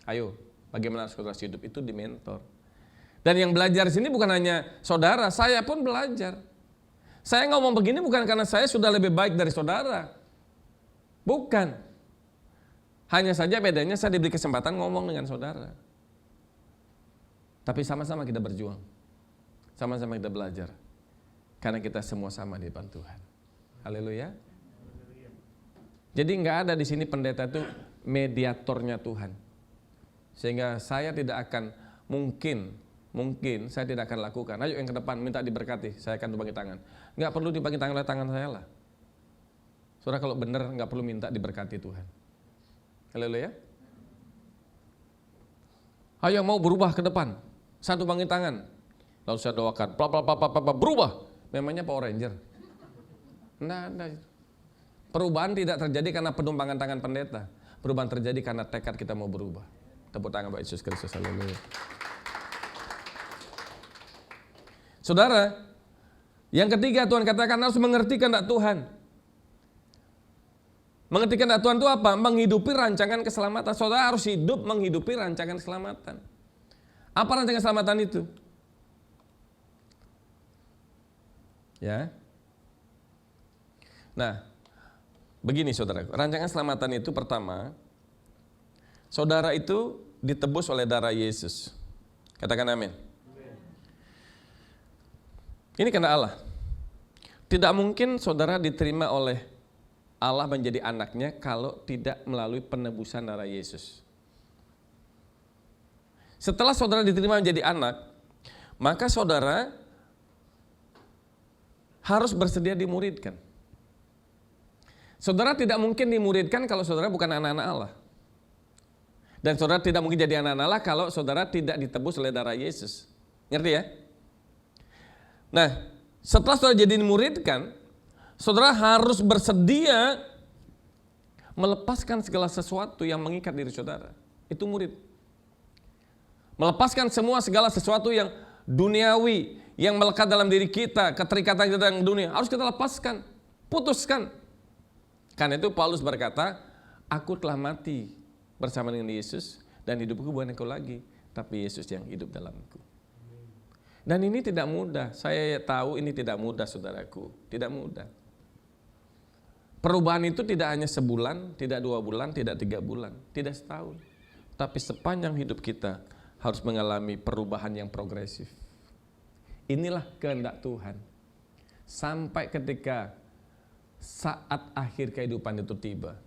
Ayo, bagaimana saudara hidup itu dimentor. Dan yang belajar di sini bukan hanya saudara, saya pun belajar. Saya ngomong begini bukan karena saya sudah lebih baik dari saudara. Bukan. Hanya saja bedanya saya diberi kesempatan ngomong dengan saudara. Tapi sama-sama kita berjuang. Sama-sama kita belajar. Karena kita semua sama di depan Tuhan. Haleluya. Jadi nggak ada di sini pendeta itu mediatornya Tuhan. Sehingga saya tidak akan mungkin saya tidak akan lakukan. Ayo yang ke depan minta diberkati, saya akan bagi tangan. Nggak perlu dibagi tangan oleh tangan saya lah. Saudara kalau benar nggak perlu minta diberkati Tuhan. Haleluya. Ayo yang mau berubah ke depan, satu bagi tangan. Lalu saya doakan, berubah. Memangnya Power Ranger. Nah, perubahan tidak terjadi karena penumpangan tangan pendeta. Perubahan terjadi karena tekad kita mau berubah. Tepuk tangan buat Yesus Kristus. Haleluya. Saudara, yang ketiga Tuhan katakan harus mengerti kehendak Tuhan. Mengerti kehendak Tuhan itu apa? Menghidupi rancangan keselamatan. Saudara harus hidup menghidupi rancangan keselamatan. Apa rancangan keselamatan itu? Ya. Nah, begini saudara, rancangan keselamatan itu pertama, saudara itu ditebus oleh darah Yesus. Katakan amin. Ini karena Allah. Tidak mungkin saudara diterima oleh Allah menjadi anaknya kalau tidak melalui penebusan darah Yesus. Setelah saudara diterima menjadi anak, maka saudara harus bersedia dimuridkan. Saudara tidak mungkin dimuridkan kalau saudara bukan anak-anak Allah. Dan saudara tidak mungkin jadi anak-anak Allah kalau saudara tidak ditebus oleh darah Yesus. Ngerti ya? Nah, setelah saudara jadi dimuridkan, saudara harus bersedia melepaskan segala sesuatu yang mengikat diri saudara. Itu murid. Melepaskan segala sesuatu yang duniawi, yang melekat dalam diri kita, keterikatan kita dengan dunia, harus kita lepaskan, putuskan. Karena itu Paulus berkata, aku telah mati bersama dengan Yesus dan hidupku bukan engkau lagi, tapi Yesus yang hidup dalamku. Dan ini tidak mudah, saya tahu ini tidak mudah saudaraku, tidak mudah. Perubahan itu tidak hanya sebulan, tidak 2 bulan, tidak 3 bulan, tidak setahun. Tapi sepanjang hidup kita harus mengalami perubahan yang progresif. Inilah kehendak Tuhan. Sampai ketika saat akhir kehidupan itu tiba,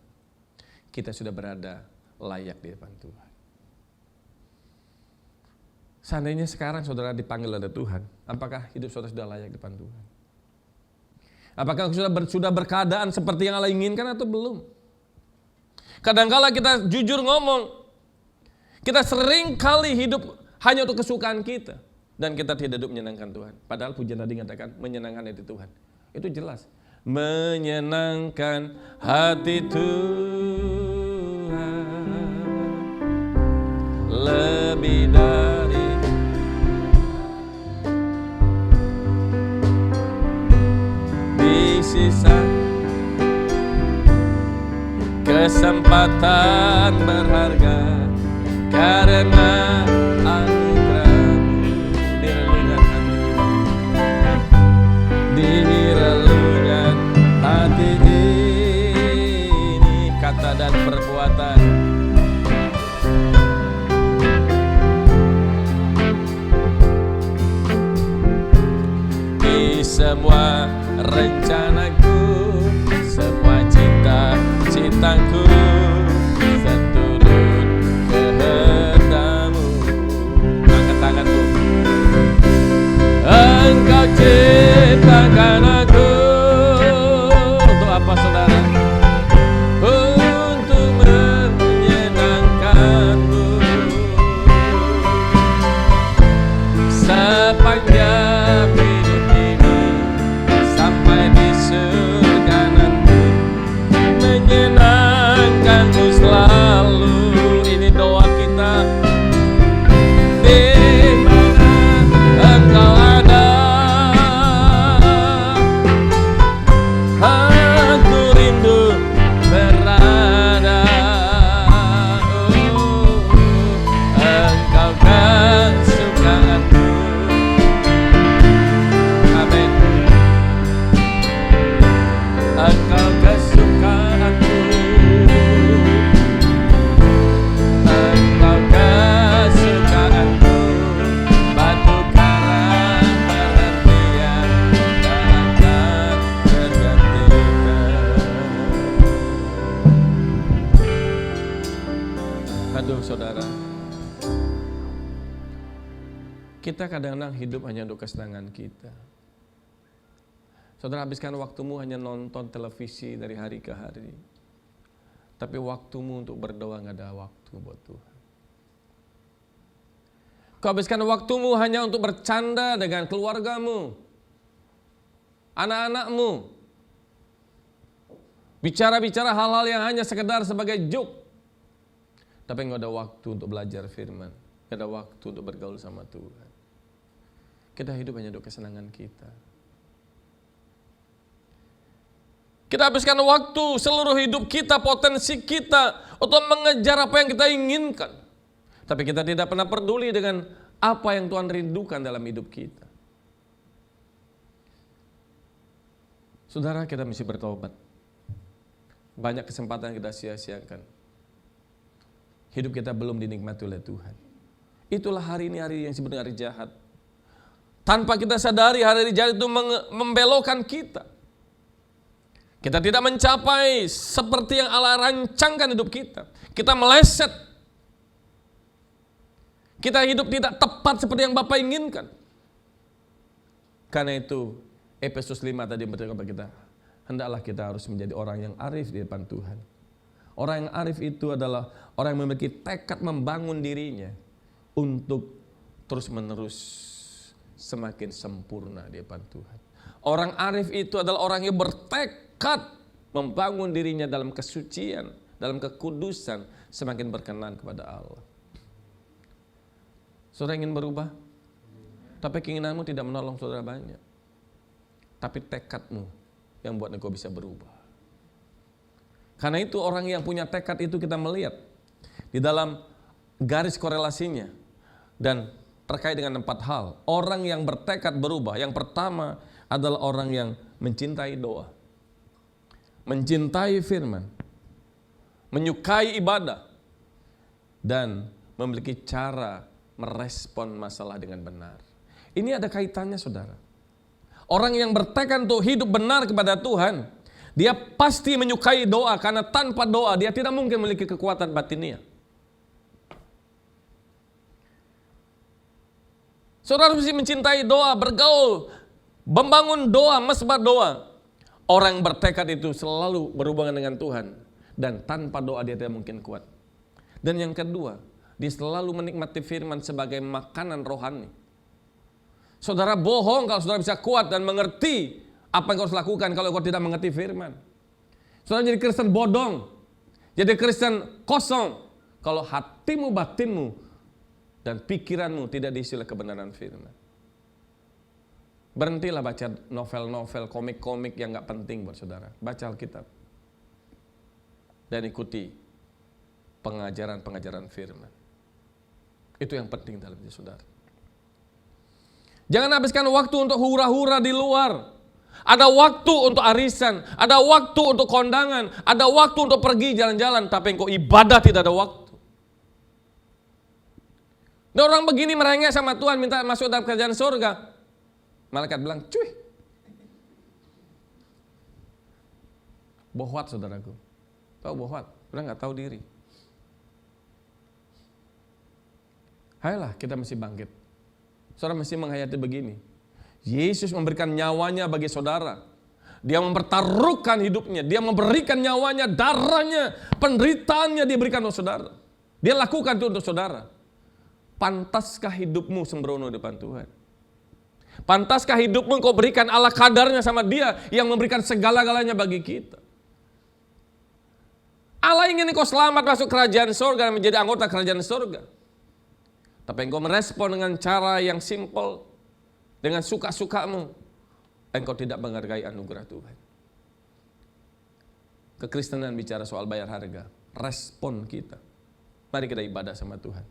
kita sudah berada layak di depan Tuhan. Seandainya sekarang saudara dipanggil oleh Tuhan, apakah hidup saudara sudah layak di depan Tuhan? Apakah sudah berkeadaan seperti yang Allah inginkan atau belum? Kadangkala kita jujur ngomong, kita sering kali hidup hanya untuk kesukaan kita. Dan kita tidak hidup menyenangkan Tuhan. Padahal pujian tadi mengatakan menyenangkan hati Tuhan. Itu jelas. Menyenangkan hati Tuhan lebih dari di sisa kesempatan berharga. Karena anugerah-Mu di relungan hati, di relungan hati ini, kata dan perbuatan. Di semua rencanaku, semua cita-citaku, Engkau ciptakan aku. Untuk apa saudara? Untuk menyenangkan-Mu. Sepanjang hidup ini sampai di surga nanti, menyenangkan-Mu selalu. Ini doa kita. Kita kadang-kadang hidup hanya untuk kesenangan kita. Saudara habiskan waktumu hanya nonton televisi dari hari ke hari. Tapi waktumu untuk berdoa gak ada waktu buat Tuhan. Kau habiskan waktumu hanya untuk bercanda dengan keluargamu, anak-anakmu. Bicara-bicara hal-hal yang hanya sekedar sebagai joke. Tapi gak ada waktu untuk belajar firman. Gak ada waktu untuk bergaul sama Tuhan. Kita hidup hanya untuk kesenangan kita. Kita habiskan waktu, seluruh hidup kita, potensi kita untuk mengejar apa yang kita inginkan. Tapi kita tidak pernah peduli dengan apa yang Tuhan rindukan dalam hidup kita. Saudara, kita mesti bertobat. Banyak kesempatan yang kita sia-siakan. Hidup kita belum dinikmati oleh Tuhan. Itulah hari ini hari yang sebenarnya hari jahat. Tanpa kita sadari hari jahat itu membelokkan kita. Kita tidak mencapai seperti yang Allah rancangkan hidup kita. Kita meleset. Kita hidup tidak tepat seperti yang Bapa inginkan. Karena itu Efesus 5 tadi berkata kepada kita, hendaklah kita harus menjadi orang yang arif di depan Tuhan. Orang yang arif itu adalah orang yang memiliki tekad membangun dirinya untuk terus-menerus semakin sempurna di depan Tuhan. Orang arif itu adalah orang yang bertekad membangun dirinya dalam kesucian, dalam kekudusan, semakin berkenan kepada Allah. Saudara ingin berubah? Tapi keinginanmu tidak menolong saudara banyak. Tapi tekadmu yang buat engkau bisa berubah. Karena itu orang yang punya tekad itu kita melihat di dalam garis korelasinya dan terkait dengan 4 hal. Orang yang bertekad berubah. Yang pertama adalah orang yang mencintai doa, mencintai firman, menyukai ibadah, dan memiliki cara merespon masalah dengan benar. Ini ada kaitannya, saudara. Orang yang bertekad untuk hidup benar kepada Tuhan, dia pasti menyukai doa, karena tanpa doa dia tidak mungkin memiliki kekuatan batiniah. Saudara mesti mencintai doa, bergaul, membangun doa, mesbah doa. Orang yang bertekad itu selalu berhubungan dengan Tuhan, dan tanpa doa dia tidak mungkin kuat. Dan yang kedua, dia selalu menikmati firman sebagai makanan rohani. Saudara bohong kalau saudara bisa kuat dan mengerti apa yang harus lakukan kalau kau tidak mengerti firman. Saudara jadi Kristen bodong, jadi Kristen kosong kalau hatimu, batinmu, dan pikiranmu tidak diisi oleh kebenaran firman. Berhentilah baca novel-novel, komik-komik yang gak penting buat saudara. Baca Alkitab dan ikuti pengajaran-pengajaran firman. Itu yang penting dalam hidup saudara. Jangan habiskan waktu untuk hura-hura di luar. Ada waktu untuk arisan, ada waktu untuk kondangan, ada waktu untuk pergi jalan-jalan, tapi engkau ibadah tidak ada waktu. Dan orang begini merengek sama Tuhan, minta masuk dalam kerajaan surga. Malaikat bilang, cuy. Bohwat saudaraku. Tahu bohwat? Udah gak tahu diri. Ayolah kita mesti bangkit. Saudara mesti menghayati begini. Yesus memberikan nyawanya bagi saudara. Dia mempertaruhkan hidupnya. Dia memberikan nyawanya, darahnya, penderitaannya dia berikan untuk saudara. Dia lakukan itu untuk saudara. Pantaskah hidupmu sembrono di depan Tuhan? Pantaskah hidupmu kau berikan ala kadarnya sama Dia yang memberikan segala-galanya bagi kita? Allah ingin kau selamat masuk kerajaan surga dan menjadi anggota kerajaan surga. Tapi engkau merespon dengan cara yang simple, dengan suka-sukamu, engkau tidak menghargai anugerah Tuhan. Kekristenan bicara soal bayar harga, respon kita. Mari kita ibadah sama Tuhan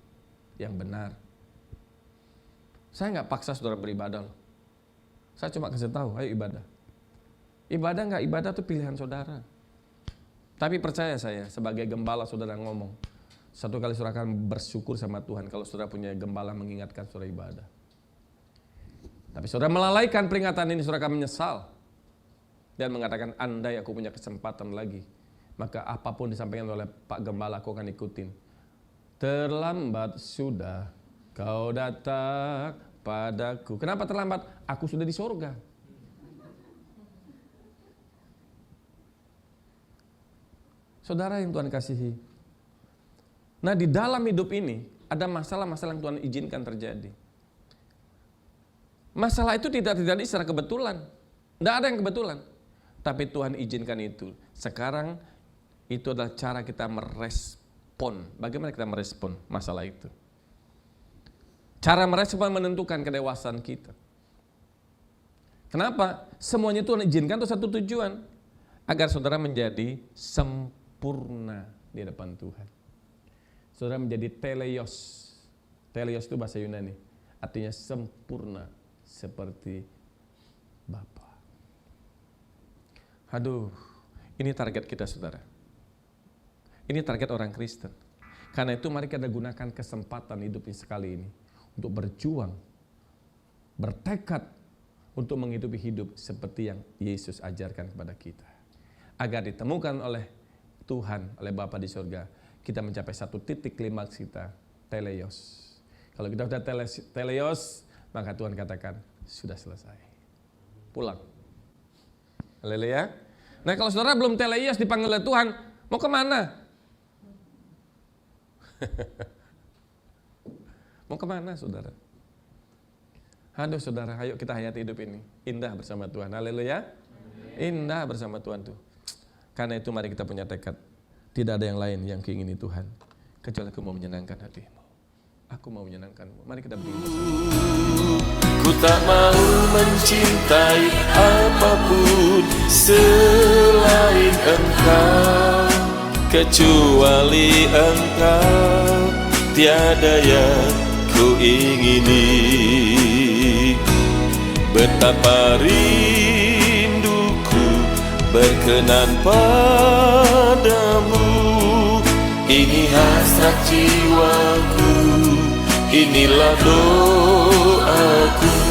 yang benar. Saya nggak paksa saudara beribadah loh. Saya cuma kasih tahu, ayo ibadah. Ibadah nggak ibadah itu pilihan saudara. Tapi percaya saya, sebagai gembala saudara ngomong, satu kali saudara akan bersyukur sama Tuhan kalau saudara punya gembala mengingatkan saudara ibadah. Tapi saudara melalaikan peringatan ini, saudara akan menyesal dan mengatakan, andai aku punya kesempatan lagi, maka apapun disampaikan oleh Pak Gembala aku akan ikutin. Terlambat sudah kau datang padaku. Kenapa terlambat? Aku sudah di surga. Saudara yang Tuhan kasihi. Nah, di dalam hidup ini ada masalah-masalah yang Tuhan izinkan terjadi. Masalah itu tidak terjadi secara kebetulan. Tidak ada yang kebetulan. Tapi Tuhan izinkan itu. Sekarang itu adalah cara kita merespon. Bagaimana kita merespon masalah itu? Cara merespon menentukan kedewasaan kita. Kenapa? Semuanya Tuhan izinkan untuk satu tujuan. Agar saudara menjadi sempurna di depan Tuhan. Saudara menjadi teleios. Teleios itu bahasa Yunani. Artinya sempurna seperti Bapa. Aduh, ini target kita saudara. Ini target orang Kristen. Karena itu mari kita gunakan kesempatan hidup ini sekali ini. Untuk berjuang. Bertekad untuk menghidupi hidup seperti yang Yesus ajarkan kepada kita. Agar ditemukan oleh Tuhan, oleh Bapa di surga. Kita mencapai satu titik klimaks kita, teleios. Kalau kita sudah teleios, maka Tuhan katakan, sudah selesai. Pulang. Haleluya. Nah kalau saudara belum teleios dipanggil oleh Tuhan, mau kemana? Mau kemana saudara? Aduh saudara, ayo kita hayati hidup ini. Indah bersama Tuhan, haleluya. Indah bersama Tuhan tuh. Karena itu mari kita punya tekad. Tidak ada yang lain yang keingini Tuhan. Kecuali aku mau menyenangkan hatimu. Aku mau menyenangkanmu. Mari kita berdiri bersama. Ku tak mau mencintai apapun selain Engkau. Kecuali Engkau, tiada yang ku ingini. Betapa rinduku berkenan padamu, Ini hasrat jiwaku, inilah doaku.